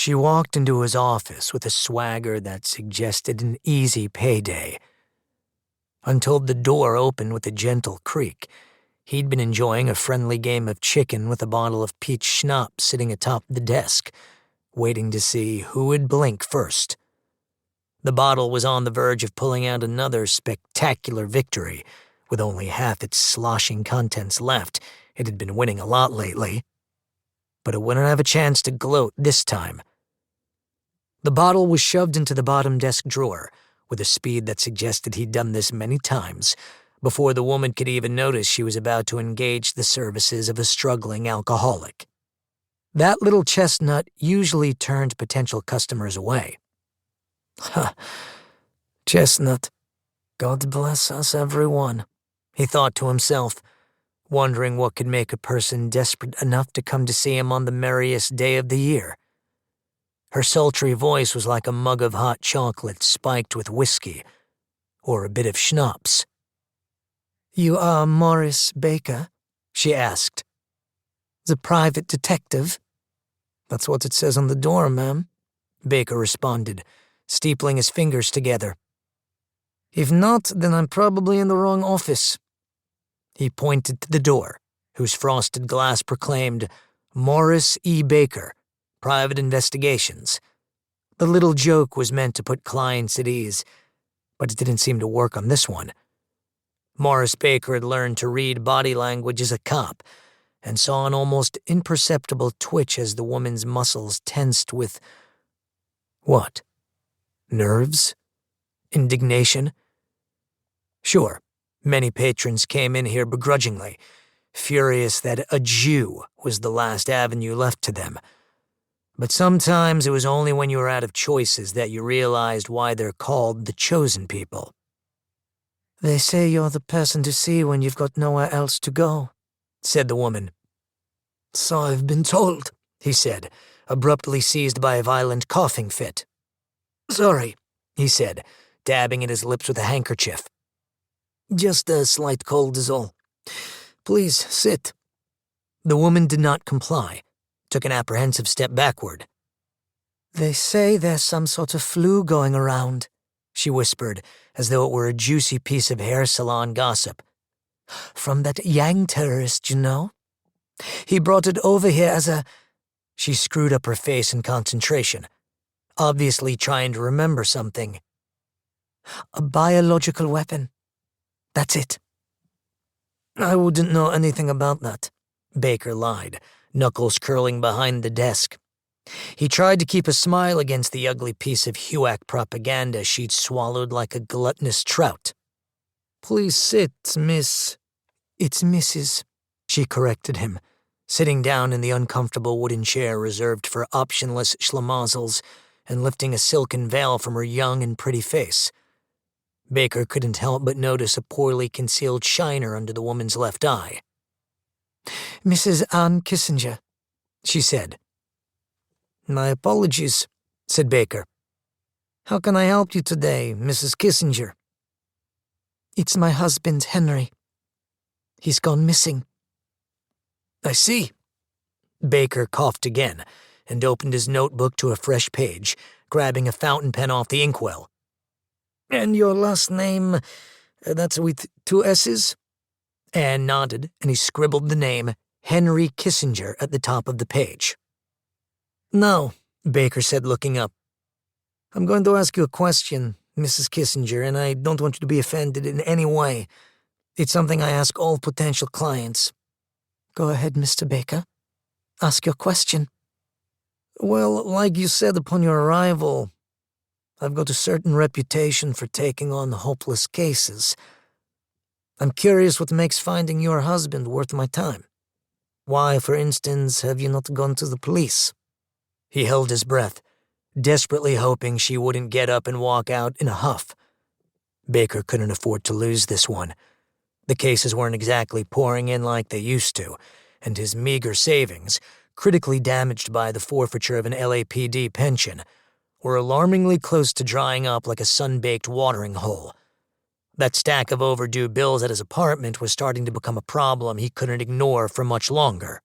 She walked into his office with a swagger that suggested an easy payday. Until the door opened with a gentle creak, he'd been enjoying a friendly game of chicken with a bottle of peach schnapps sitting atop the desk, waiting to see who would blink first. The bottle was on the verge of pulling out another spectacular victory. With only half its sloshing contents left, it had been winning a lot lately. But it wouldn't have a chance to gloat this time. The bottle was shoved into the bottom desk drawer, with a speed that suggested he'd done this many times, before the woman could even notice she was about to engage the services of a struggling alcoholic. That little chestnut usually turned potential customers away. Huh. Chestnut. God bless us, everyone, he thought to himself, wondering what could make a person desperate enough to come to see him on the merriest day of the year. Her sultry voice was like a mug of hot chocolate spiked with whiskey, or a bit of schnapps. "You are Morris Baker?" she asked. "The private detective?" "That's what it says on the door, ma'am," Baker responded, steepling his fingers together. "If not, then I'm probably in the wrong office." He pointed to the door, whose frosted glass proclaimed, "Morris E. Baker, Private Investigations." The little joke was meant to put clients at ease, but it didn't seem to work on this one. Morris Baker had learned to read body language as a cop, and saw an almost imperceptible twitch as the woman's muscles tensed with... what? Nerves? Indignation? Sure, many patrons came in here begrudgingly, furious that a Jew was the last avenue left to them. But sometimes it was only when you were out of choices that you realized why they're called the chosen people. "They say you're the person to see when you've got nowhere else to go," said the woman. "So I've been told," he said, abruptly seized by a violent coughing fit. "Sorry," he said, dabbing at his lips with a handkerchief. "Just a slight cold is all. Please, sit." The woman did not comply, took an apprehensive step backward. "They say there's some sort of flu going around," she whispered, as though it were a juicy piece of hair salon gossip. "From that Yang terrorist, you know? He brought it over here as a..." She screwed up her face in concentration, obviously trying to remember something. "A biological weapon. That's it." "I wouldn't know anything about that," Baker lied, knuckles curling behind the desk. He tried to keep a smile against the ugly piece of HUAC propaganda she'd swallowed like a gluttonous trout. "Please sit, miss..." "It's Mrs.," she corrected him, sitting down in the uncomfortable wooden chair reserved for optionless schlemazzles and lifting a silken veil from her young and pretty face. Baker couldn't help but notice a poorly concealed shiner under the woman's left eye. "Mrs. Ann Kissinger," she said. "My apologies," said Baker. "How can I help you today, Mrs. Kissinger?" "It's my husband, Henry. He's gone missing." "I see." Baker coughed again and opened his notebook to a fresh page, grabbing a fountain pen off the inkwell. "And your last name, that's with 2 S's? Anne nodded, and he scribbled the name Henry Kissinger at the top of the page. "Now," Baker said, looking up, "I'm going to ask you a question, Mrs. Kissinger, and I don't want you to be offended in any way. It's something I ask all potential clients." "Go ahead, Mr. Baker. Ask your question." "Well, like you said upon your arrival, I've got a certain reputation for taking on hopeless cases. I'm curious what makes finding your husband worth my time. Why, for instance, have you not gone to the police?" He held his breath, desperately hoping she wouldn't get up and walk out in a huff. Baker couldn't afford to lose this one. The cases weren't exactly pouring in like they used to, and his meager savings, critically damaged by the forfeiture of an LAPD pension, were alarmingly close to drying up like a sun-baked watering hole. That stack of overdue bills at his apartment was starting to become a problem he couldn't ignore for much longer.